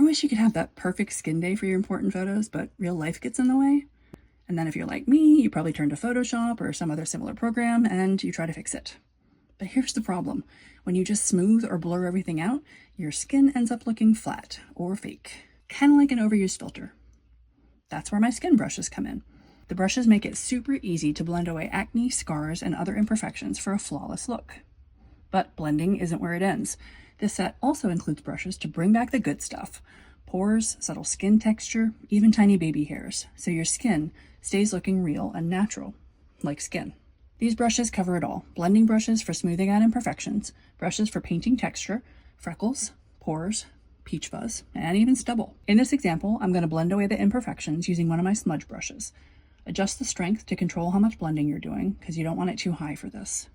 wish you could have that perfect skin day for your important photos, but real life gets in the way. And then if you're like me, you probably turn to Photoshop or some other similar program and you try to fix it. But here's the problem. When you just smooth or blur everything out, your skin ends up looking flat or fake, kind of like an overused filter. That's where my skin brushes come in. The brushes make it super easy to blend away acne, scars, and other imperfections for a flawless look. But blending isn't where it ends. This set also includes brushes to bring back the good stuff: pores, subtle skin texture, even tiny baby hairs, so your skin stays looking real and natural, like skin. These brushes cover it all: blending brushes for smoothing out imperfections, brushes for painting texture, freckles, pores, peach fuzz, and even stubble. In this example, I'm going to blend away the imperfections using one of my smudge brushes. Adjust the strength to control how much blending you're doing, because you don't want it too high for this.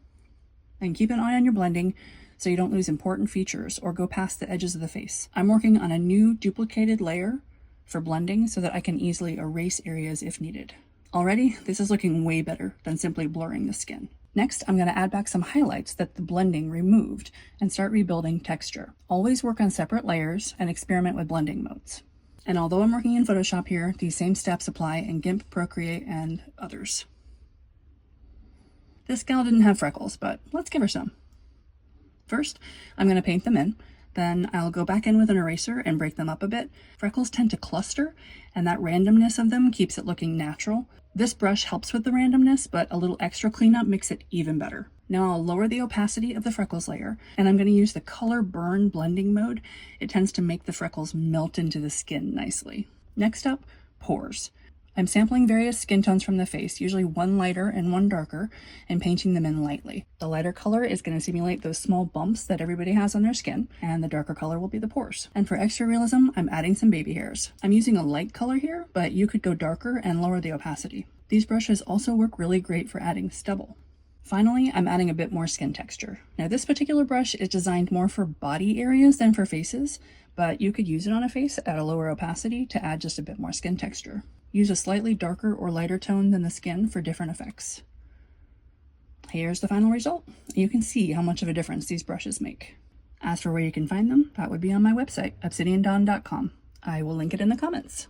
And keep an eye on your blending so you don't lose important features or go past the edges of the face. I'm working on a new duplicated layer for blending so that I can easily erase areas if needed. Already, this is looking way better than simply blurring the skin. Next, I'm going to add back some highlights that the blending removed and start rebuilding texture. Always work on separate layers and experiment with blending modes. And although I'm working in Photoshop here, these same steps apply in GIMP, Procreate, and others. This gal didn't have freckles, but let's give her some. First, I'm going to paint them in. Then I'll go back in with an eraser and break them up a bit. Freckles tend to cluster, and that randomness of them keeps it looking natural. This brush helps with the randomness, but a little extra cleanup makes it even better. Now I'll lower the opacity of the freckles layer, and I'm going to use the color burn blending mode. It tends to make the freckles melt into the skin nicely. Next up, pores. I'm sampling various skin tones from the face, usually one lighter and one darker, and painting them in lightly. The lighter color is going to simulate those small bumps that everybody has on their skin, and the darker color will be the pores. And for extra realism, I'm adding some baby hairs. I'm using a light color here, but you could go darker and lower the opacity. These brushes also work really great for adding stubble. Finally, I'm adding a bit more skin texture. Now this particular brush is designed more for body areas than for faces, but you could use it on a face at a lower opacity to add just a bit more skin texture. Use a slightly darker or lighter tone than the skin for different effects. Here's the final result. You can see how much of a difference these brushes make. As for where you can find them, that would be on my website, obsidiandawn.com. I will link it in the comments.